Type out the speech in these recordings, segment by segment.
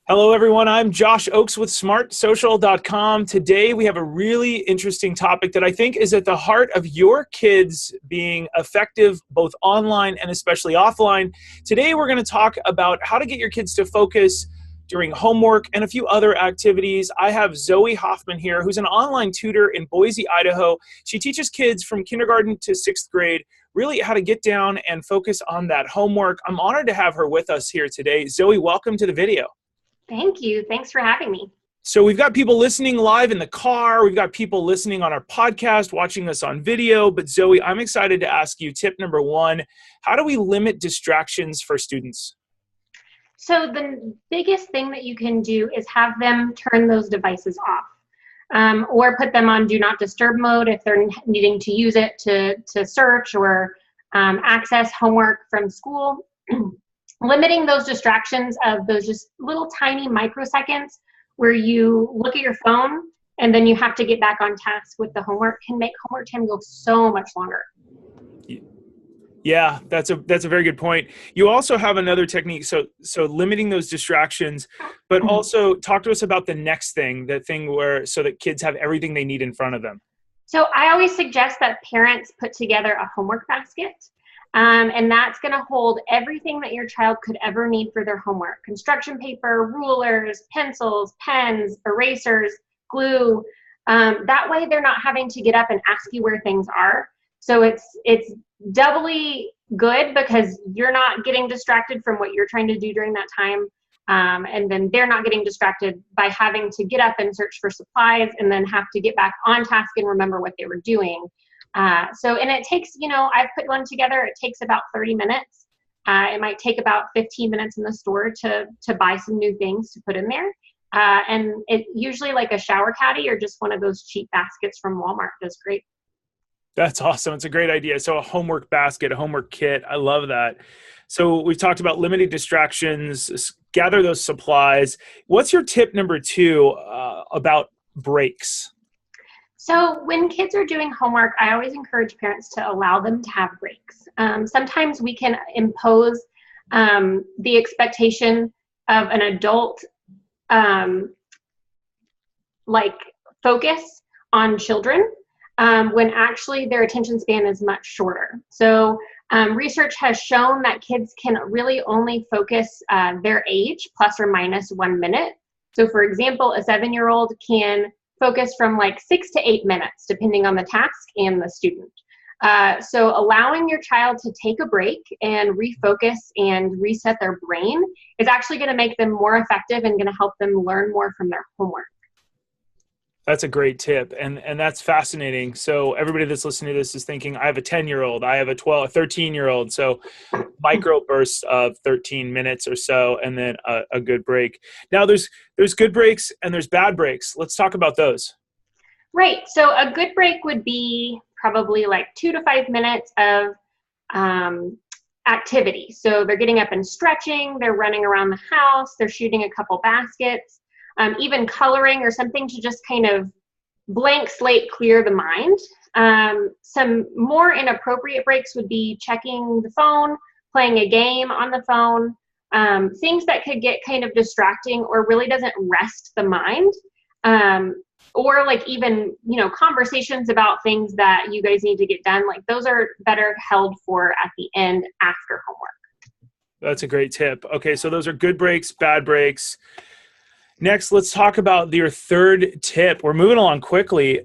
Hello, everyone. I'm Josh Oakes with SmartSocialcom. Today, we have a really interesting topic that I think is at the heart of your kids being effective both online and especially offline. Today, we're going to talk about how to get your kids to focus during homework and a few other activities. I have Zoie Hoffman here, who's an online tutor in Boise, Idaho. She teaches kids from kindergarten to sixth grade really how to get down and focus on that homework. I'm honored to have her with us here today. Zoie, welcome to the video. Thank you. Thanks for having me. So we've got people listening live in the car. We've got people listening on our podcast, watching us on video. But Zoie, I'm excited to ask you tip number one. How do we limit distractions for students? So the biggest thing that you can do is have them turn those devices off, or put them on do not disturb mode if they're needing to use it to search or access homework from school. Limiting those distractions of those just little tiny microseconds where you look at your phone and then you have to get back on task with the homework can make homework time go so much longer. Yeah, that's a very good point. You also have another technique, so limiting those distractions, but also talk to us about the next thing, so that kids have everything they need in front of them. So I always suggest that parents put together a homework basket. And that's going to hold everything that your child could ever need for their homework. Construction paper, rulers, pencils, pens, erasers, glue. That way they're not having to get up and ask you where things are. So it's doubly good because you're not getting distracted from what you're trying to do during that time. And then they're not getting distracted by having to get up and search for supplies and then have to get back on task and remember what they were doing. And it takes, I've put one together, it takes about 30 minutes. It might take about 15 minutes in the store to buy some new things to put in there. And it usually like a shower caddy or just one of those cheap baskets from Walmart does great. That's awesome. It's a great idea. So a homework basket, a homework kit. I love that. So we've talked about limited distractions, gather those supplies. What's your tip number two about breaks? So when kids are doing homework, I always encourage parents to allow them to have breaks. Sometimes we can impose the expectation of an adult focus on children when actually their attention span is much shorter. So research has shown that kids can really only focus their age plus or minus 1 minute. So for example, a 7-year-old can focus from like 6 to 8 minutes, depending on the task and the student. So allowing your child to take a break and refocus and reset their brain is actually going to make them more effective and going to help them learn more from their homework. That's a great tip. And that's fascinating. So everybody that's listening to this is thinking, I have a 10-year-old, I have a 13-year-old. So micro bursts of 13 minutes or so, and then a good break. Now there's good breaks and there's bad breaks. Let's talk about those. Right. So a good break would be probably like 2 to 5 minutes of activity. So they're getting up and stretching, they're running around the house, they're shooting a couple baskets. Even coloring or something to just kind of blank slate clear the mind. Some more inappropriate breaks would be checking the phone, playing a game on the phone, things that could get kind of distracting or really doesn't rest the mind. Or like even, conversations about things that you guys need to get done. Like those are better held for at the end after homework. That's a great tip. Okay, so those are good breaks, bad breaks. Next, let's talk about your third tip. We're moving along quickly.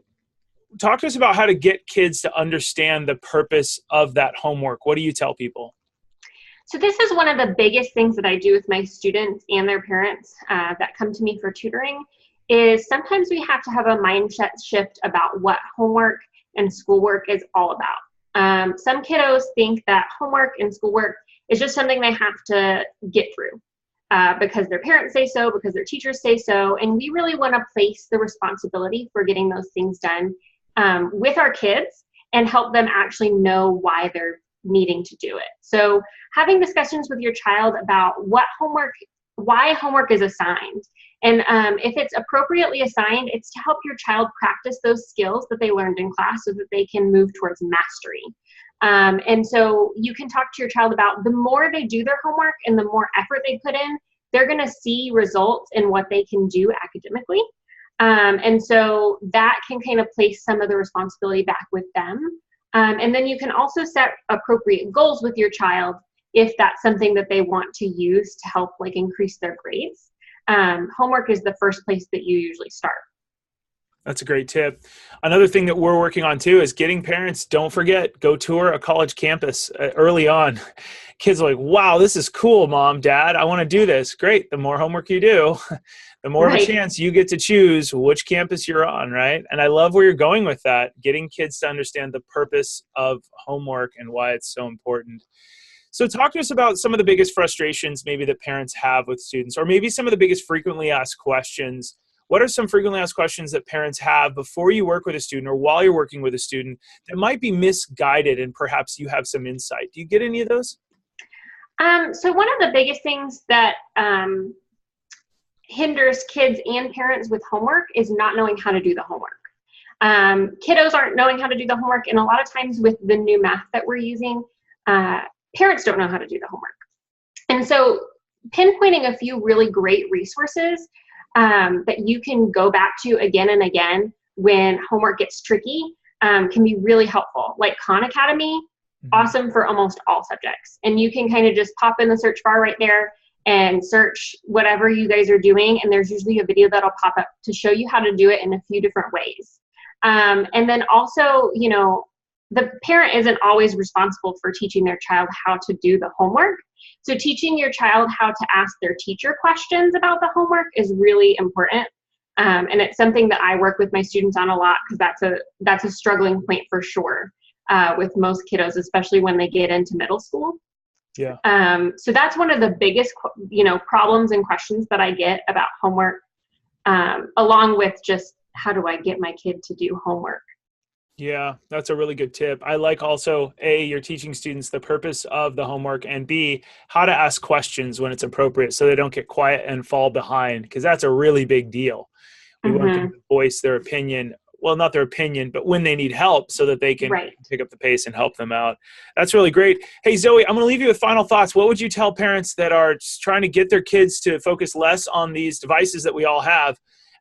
Talk to us about how to get kids to understand the purpose of that homework. What do you tell people? So this is one of the biggest things that I do with my students and their parents that come to me for tutoring is sometimes we have to have a mindset shift about what homework and schoolwork is all about. Some kiddos think that homework and schoolwork is just something they have to get through. Because their parents say so, because their teachers say so, and we really want to place the responsibility for getting those things done with our kids and help them actually know why they're needing to do it. So having discussions with your child about why homework is assigned, and if it's appropriately assigned, it's to help your child practice those skills that they learned in class so that they can move towards mastery. And so you can talk to your child about the more they do their homework and the more effort they put in, they're going to see results in what they can do academically. And so that can kind of place some of the responsibility back with them. And then you can also set appropriate goals with your child if that's something that they want to use to help like increase their grades. Homework is the first place that you usually start. That's a great tip. Another thing that we're working on too is getting parents, don't forget, go tour a college campus early on. Kids are like, wow, this is cool, Mom, Dad, I want to do this. Great. The more homework you do, the more of a chance you get to choose which campus you're on, right? And I love where you're going with that, getting kids to understand the purpose of homework and why it's so important. So talk to us about some of the biggest frustrations maybe that parents have with students, or maybe some of the biggest frequently asked questions. What are some frequently asked questions that parents have before you work with a student or while you're working with a student that might be misguided and perhaps you have some insight? Do you get any of those? So one of the biggest things that hinders kids and parents with homework is not knowing how to do the homework. Kiddos aren't knowing how to do the homework, and a lot of times with the new math that we're using, parents don't know how to do the homework. And so pinpointing a few really great resources that you can go back to again and again when homework gets tricky can be really helpful. Like Khan Academy, awesome for almost all subjects. And you can kind of just pop in the search bar right there and search whatever you guys are doing. And there's usually a video that'll pop up to show you how to do it in a few different ways. And then also, you know, the parent isn't always responsible for teaching their child how to do the homework. So teaching your child how to ask their teacher questions about the homework is really important. And it's something that I work with my students on a lot, because that's a struggling point for sure with most kiddos, especially when they get into middle school. Yeah. So that's one of the biggest, problems and questions that I get about homework, along with just how do I get my kid to do homework? Yeah, that's a really good tip. I like also, A, you're teaching students the purpose of the homework, and B, how to ask questions when it's appropriate so they don't get quiet and fall behind, because that's a really big deal. We want them to voice their opinion. Well, not their opinion, but when they need help so that they can pick up the pace and help them out. That's really great. Hey, Zoe, I'm going to leave you with final thoughts. What would you tell parents that are just trying to get their kids to focus less on these devices that we all have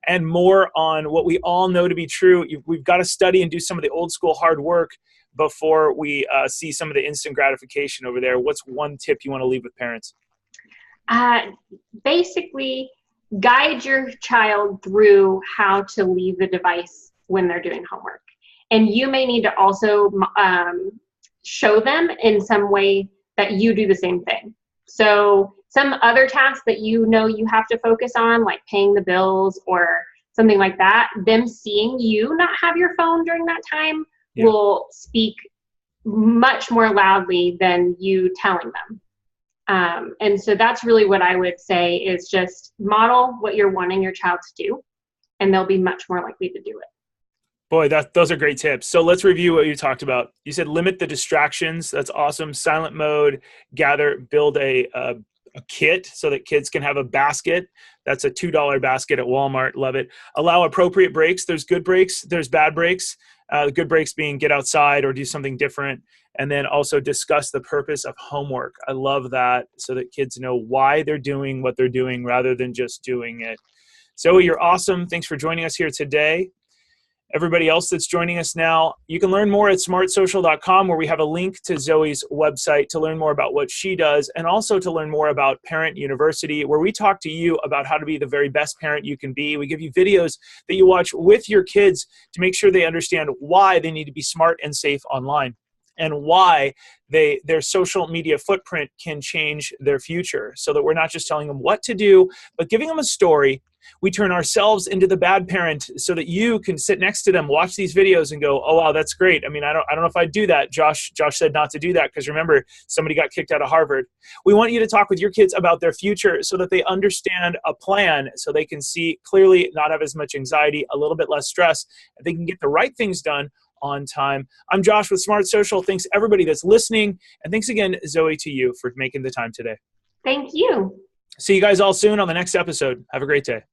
and more on what we all know to be true? We've got to study and do some of the old school hard work before we see some of the instant gratification over there. What's one tip you want to leave with parents? Basically, guide your child through how to leave the device when they're doing homework. And you may need to also show them in some way that you do the same thing. So some other tasks that you have to focus on, like paying the bills or something like that, them seeing you not have your phone during that time will speak much more loudly than you telling them. And so that's really what I would say, is just model what you're wanting your child to do, and they'll be much more likely to do it. Boy, those are great tips. So let's review what you talked about. You said limit the distractions. That's awesome. Silent mode, build a kit so that kids can have a basket. That's a $2 basket at Walmart. Love it. Allow appropriate breaks. There's good breaks. There's bad breaks. The good breaks being get outside or do something different. And then also discuss the purpose of homework. I love that, so that kids know why they're doing what they're doing rather than just doing it. Zoe, you're awesome. Thanks for joining us here today. Everybody else that's joining us now, you can learn more at SmartSocial.com, where we have a link to Zoe's website to learn more about what she does, and also to learn more about Parent University, where we talk to you about how to be the very best parent you can be. We give you videos that you watch with your kids to make sure they understand why they need to be smart and safe online, and why their social media footprint can change their future, so that we're not just telling them what to do, but giving them a story. We turn ourselves into the bad parent so that you can sit next to them, watch these videos and go, oh, wow, that's great. I mean, I don't know if I'd do that. Josh said not to do that because, remember, somebody got kicked out of Harvard. We want you to talk with your kids about their future so that they understand a plan, so they can see clearly, not have as much anxiety, a little bit less stress, and they can get the right things done on time. I'm Josh with Smart Social. Thanks everybody that's listening. And thanks again, Zoe, to you for making the time today. Thank you. See you guys all soon on the next episode. Have a great day.